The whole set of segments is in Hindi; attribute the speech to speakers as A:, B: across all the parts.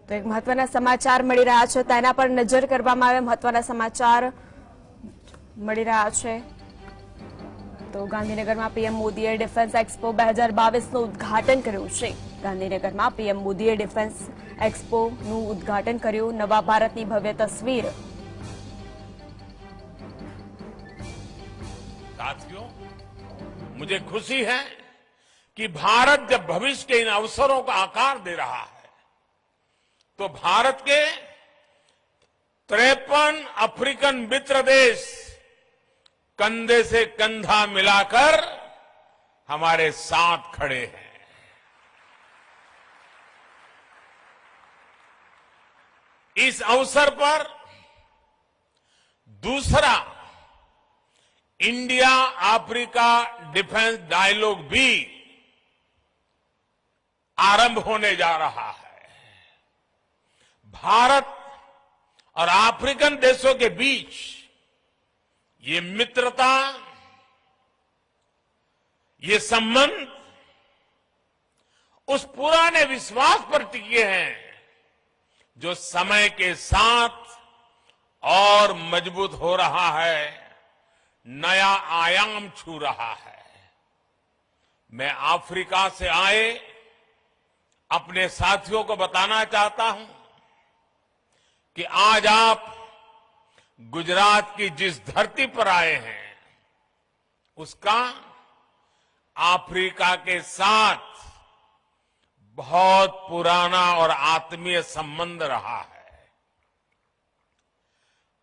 A: તો એક મહત્વના સમાચાર મળી રહ્યા છે, તેના પર નજર કરવામાં આવે। મહત્વના સમાચાર મળી રહ્યા છે તો ગાંધીનગરમાં પીએમ મોદીએ ડિફેન્સ એક્સપો 2022નું ઉદ્ઘાટન કર્યું છે। ગાંધીનગરમાં પીએમ મોદીએ ડિફેન્સ એક્સપોનું ઉદ્ઘાટન કર્યું। નવા ભારતની ભવ્ય તસવીર।
B: साथियों, मुझे खुशी है कि भारत जब भविष्य के इन अवसरों को आकार दे रहा है तो भारत के 53 अफ्रीकन मित्र देश कंधे से कंधा मिलाकर हमारे साथ खड़े हैं। इस अवसर पर दूसरा इंडिया अफ्रीका डिफेंस डायलॉग भी आरंभ होने जा रहा है। भारत और अफ्रीकन देशों के बीच ये मित्रता, ये संबंध उस पुराने विश्वास पर टिके हैं जो समय के साथ और मजबूत हो रहा है, नया आयाम छू रहा है। मैं अफ्रीका से आए अपने साथियों को बताना चाहता हूं कि आज आप गुजरात की जिस धरती पर आए हैं उसका अफ्रीका के साथ बहुत पुराना और आत्मीय संबंध रहा है।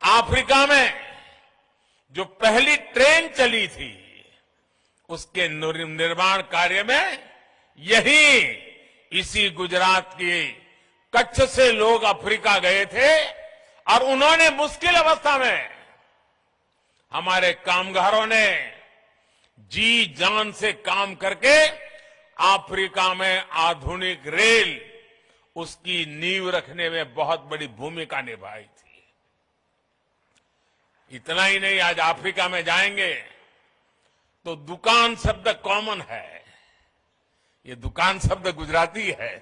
B: अफ्रीका में जो पहली ट्रेन चली थी उसके निर्माण कार्य में इसी गुजरात की कच्छ से लोग अफ्रीका गए थे और उन्होंने मुश्किल अवस्था में हमारे कामगारों ने जी जान से काम करके अफ्रीका में आधुनिक रेल उसकी नींव रखने में बहुत बड़ी भूमिका निभाई थी। इतना ही नहीं, आज अफ्रीका में जाएंगे तो दुकान शब्द कॉमन है। ये दुकान शब्द गुजराती है।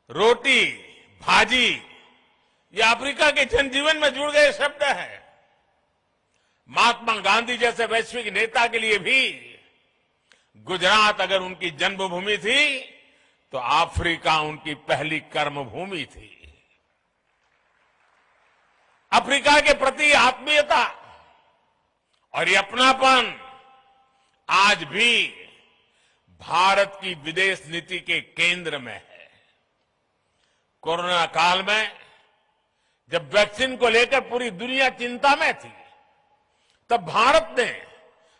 B: रोटी, भाजी, ये अफ्रीका के जनजीवन में जुड़ गए शब्द हैं। महात्मा गांधी जैसे वैश्विक नेता के लिए भी गुजरात अगर उनकी जन्मभूमि थी तो अफ्रीका उनकी पहली कर्मभूमि थी। अफ्रीका के प्रति आत्मीयता और ये अपनापन आज भी भारत की विदेश नीति के केंद्र में है। कोरोना काल में जब वैक्सीन को लेकर पूरी दुनिया चिंता में थी तब भारत ने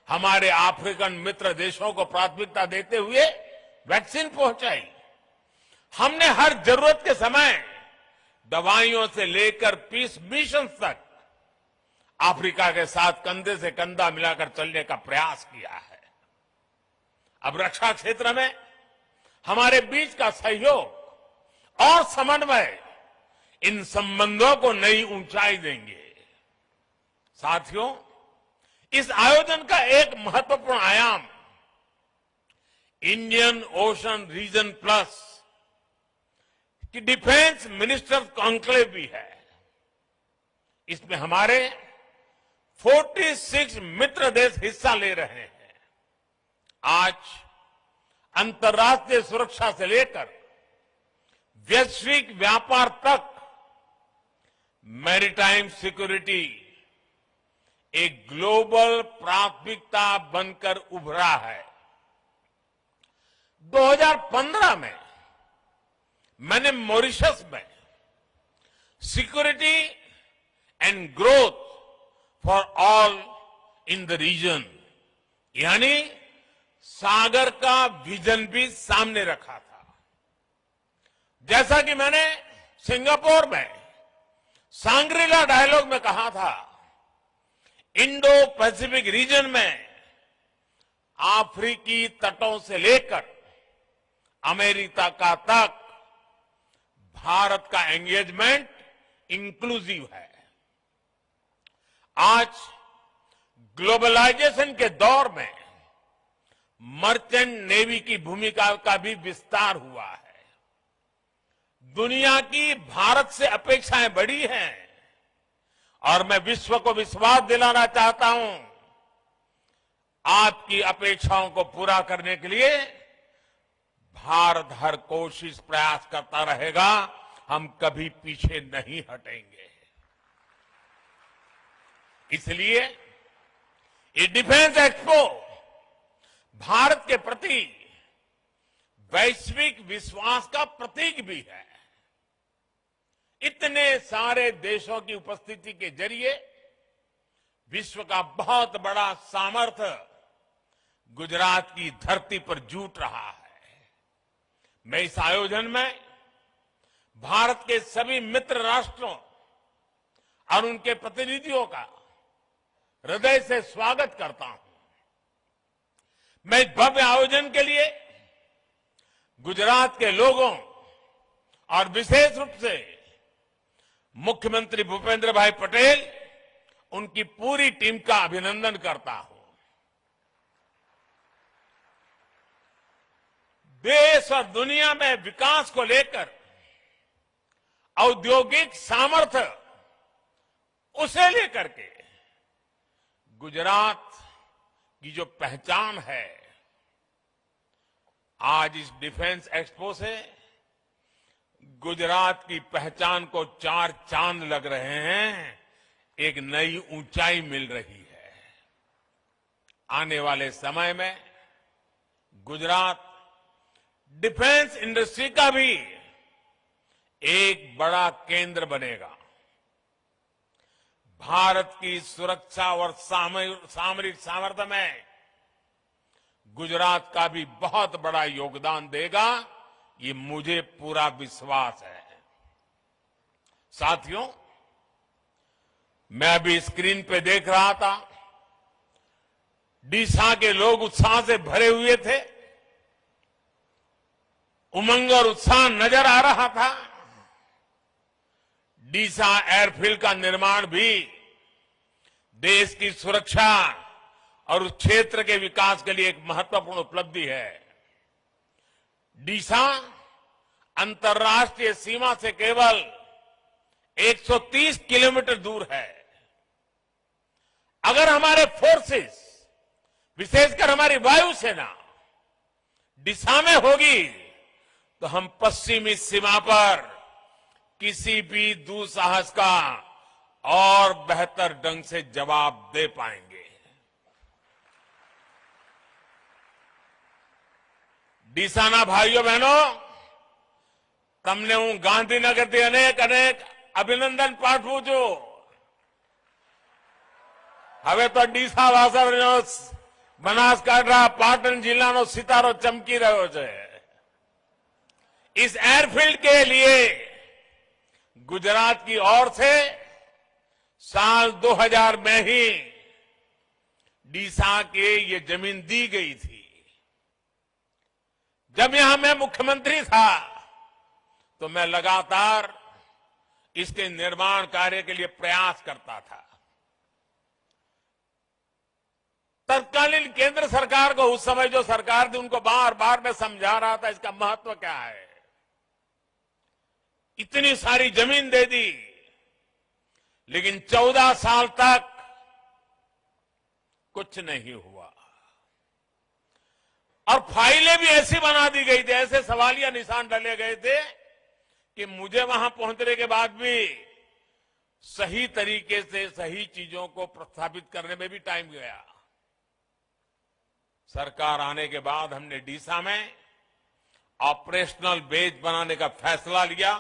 B: हमारे अफ्रीकन मित्र देशों को प्राथमिकता देते हुए वैक्सीन पहुंचाई। हमने हर जरूरत के समय दवाइयों से लेकर पीस मिशन तक अफ्रीका के साथ कंधे से कंधा मिलाकर चलने का प्रयास किया है। अब रक्षा क्षेत्र में हमारे बीच का सहयोग और समन्वय इन संबंधों को नई ऊंचाई देंगे। साथियों, इस आयोजन का एक महत्वपूर्ण आयाम इंडियन ओशन रीजन प्लस की डिफेंस मिनिस्टर्स कॉन्क्लेव भी है। इसमें हमारे 46 मित्र देश हिस्सा ले रहे हैं। आज अंतर्राष्ट्रीय सुरक्षा से लेकर वैश्विक व्यापार तक मैरीटाइम सिक्योरिटी एक ग्लोबल प्राथमिकता बनकर उभरा है। 2015 में मैंने मॉरिशस में security and growth for all in the region यानी सागर का विजन भी सामने रखा था। जैसा कि मैंने सिंगापुर में सांग्रीला डायलॉग में कहा था, इंडो पैसिफिक रीजन में अफ्रीकी तटों से लेकर अमेरिका का तक भारत का एंगेजमेंट इंक्लूसिव है। आज ग्लोबलाइजेशन के दौर में मर्चेंट नेवी की भूमिका का भी विस्तार हुआ है। दुनिया की भारत से अपेक्षाएं बड़ी हैं और मैं विश्व को विश्वास दिलाना चाहता हूं, आपकी अपेक्षाओं को पूरा करने के लिए भारत हर कोशिश प्रयास करता रहेगा। हम कभी पीछे नहीं हटेंगे। इसलिए ये डिफेंस एक्सपो भारत के प्रति वैश्विक विश्वास का प्रतीक भी है। इतने सारे देशों की उपस्थिति के जरिए विश्व का बहुत बड़ा सामर्थ्य गुजरात की धरती पर जुट रहा है। मैं इस आयोजन में भारत के सभी मित्र राष्ट्रों और उनके प्रतिनिधियों का हृदय से स्वागत करता हूं। मैं इस भव्य आयोजन के लिए गुजरात के लोगों और विशेष रूप से मुख्यमंत्री भूपेंद्र भाई पटेल, उनकी पूरी टीम का अभिनंदन करता हूं। देश और दुनिया में विकास को लेकर औद्योगिक सामर्थ्य उसे लेकर के गुजरात की जो पहचान है, आज इस डिफेंस एक्सपो से गुजरात की पहचान को चार चांद लग रहे हैं, एक नई ऊंचाई मिल रही है। आने वाले समय में गुजरात डिफेंस इंडस्ट्री का भी एक बड़ा केंद्र बनेगा। भारत की सुरक्षा और सामरिक सामर्थ्य में गुजरात का भी बहुत बड़ा योगदान देगा, ये मुझे पूरा विश्वास है। साथियों, मैं अभी स्क्रीन पे देख रहा था, डीसा के लोग उत्साह से भरे हुए थे, उमंग और उत्साह नजर आ रहा था। डीसा एयरफील्ड का निर्माण भी देश की सुरक्षा और उस क्षेत्र के विकास के लिए एक महत्वपूर्ण उपलब्धि है। डीसा अंतर्राष्ट्रीय सीमा से केवल 130 किलोमीटर दूर है। अगर हमारे फोर्सेस, विशेषकर हमारी वायुसेना डीसा में होगी तो हम पश्चिमी सीमा पर किसी भी दुस्साहस का और बेहतर ढंग से जवाब दे पाएंगे। ડીસાના ભાઈઓ બહેનો, તમને હું ગાંધીનગરથી અનેક અભિનંદન પાઠવું છું। હવે તો ડીસા વાસણનો બનાસકાંઠા પાટણ જિલ્લાનો સિતારો ચમકી રહ્યો છે। इस एयरफील्ड के लिए गुजरात की ओर से साल 2000 में ही डीसा के ये जमीन दी गई थी। जब यहां मैं मुख्यमंत्री था तो मैं लगातार इसके निर्माण कार्य के लिए प्रयास करता था। तत्कालीन केंद्र सरकार को, उस समय जो सरकार थी, उनको बार बार मैं समझा रहा था इसका महत्व क्या है। इतनी सारी जमीन दे दी, लेकिन 14 साल तक कुछ नहीं हुआ और फाइलें भी ऐसी बना दी गई थी, ऐसे सवालिया निशान डाले गए थे कि मुझे वहां पहुंचने के बाद भी सही तरीके से सही चीजों को प्रस्थापित करने में भी टाइम गया। सरकार आने के बाद हमने डीसा में ऑपरेशनल बेस बनाने का फैसला लिया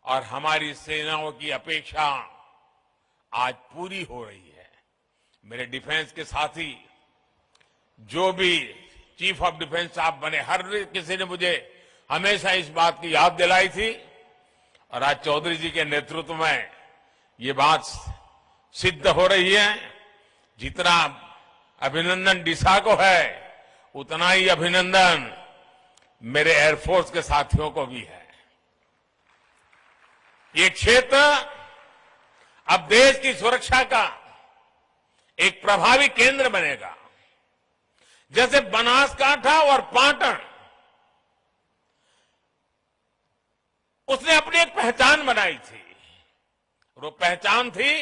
B: और हमारी सेनाओं की अपेक्षा आज पूरी हो रही है। मेरे डिफेंस के साथी, जो भी चीफ ऑफ डिफेंस साहब बने, हर किसी ने मुझे हमेशा इस बात की याद दिलाई थी और आज चौधरी जी के नेतृत्व में ये बात सिद्ध हो रही है। जितना अभिनंदन डीसा को है, उतना ही अभिनंदन मेरे एयरफोर्स के साथियों को भी है। ये क्षेत्र अब देश की सुरक्षा का एक प्रभावी केंद्र बनेगा। जैसे बनासकांठा और पाटन उसने अपनी एक पहचान बनाई थी। वो पहचान थी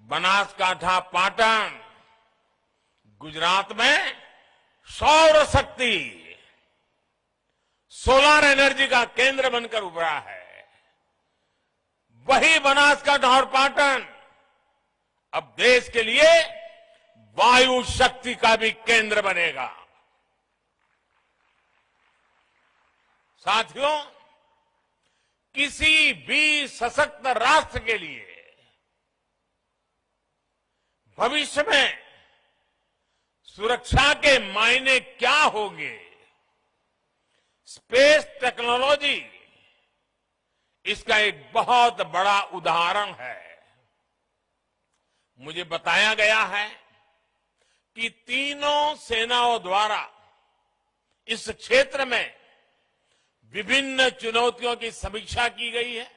B: बनासकांठा पाटन गुजरात में सौर शक्ति, सोलर एनर्जी का केंद्र बनकर उभरा है। वही बनासकांठा और पाटन अब देश के लिए वायु शक्ति का भी केंद्र बनेगा। साथियों, किसी भी सशक्त राष्ट्र के लिए भविष्य में सुरक्षा के मायने क्या होंगे, स्पेस टेक्नोलॉजी इसका एक बहुत बड़ा उदाहरण है। मुझे बताया गया है कि तीनों सेनाओं द्वारा इस क्षेत्र में विभिन्न चुनौतियों की समीक्षा की गई है,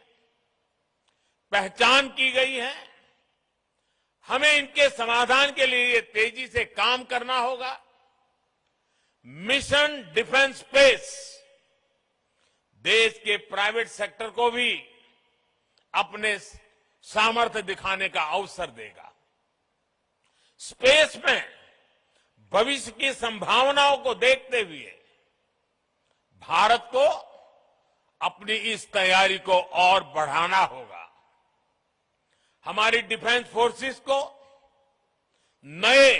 B: पहचान की गई है। हमें इनके समाधान के लिए तेजी से काम करना होगा। मिशन डिफेंस स्पेस देश के प्राइवेट सेक्टर को भी अपने सामर्थ्य दिखाने का अवसर देगा। स्पेस में भविष्य की संभावनाओं को देखते हुए भारत को अपनी इस तैयारी को और बढ़ाना होगा। हमारी डिफेंस फोर्सेस को नए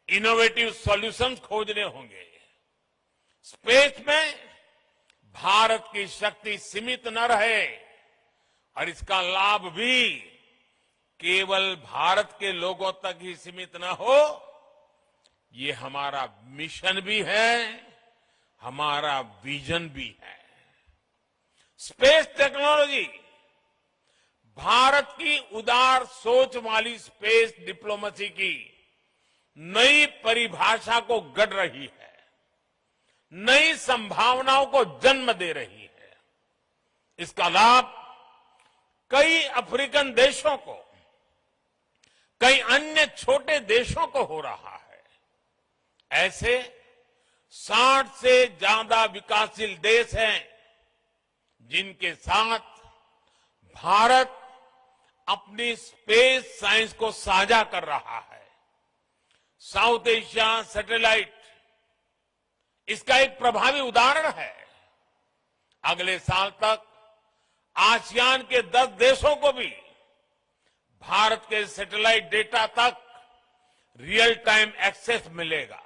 B: इनोवेटिव सॉल्यूशंस खोजने होंगे। स्पेस में भारत की शक्ति सीमित न रहे और इसका लाभ भी केवल भारत के लोगों तक ही सीमित न हो, ये हमारा मिशन भी है, हमारा विजन भी है। स्पेस टेक्नोलॉजी भारत की उदार सोच वाली स्पेस डिप्लोमेसी की नई परिभाषा को गढ़ रही है, नई संभावनाओं को जन्म दे रही है। इसका लाभ कई अफ्रीकन देशों को, कई अन्य छोटे देशों को हो रहा है। ऐसे 60 से ज्यादा विकासशील देश हैं जिनके साथ भारत अपनी स्पेस साइंस को साझा कर रहा है। साउथ एशिया सैटेलाइट इसका एक प्रभावी उदाहरण है। अगले साल तक आसियान के 10 देशों को भी भारत के सैटेलाइट डेटा तक रियल टाइम एक्सेस मिलेगा।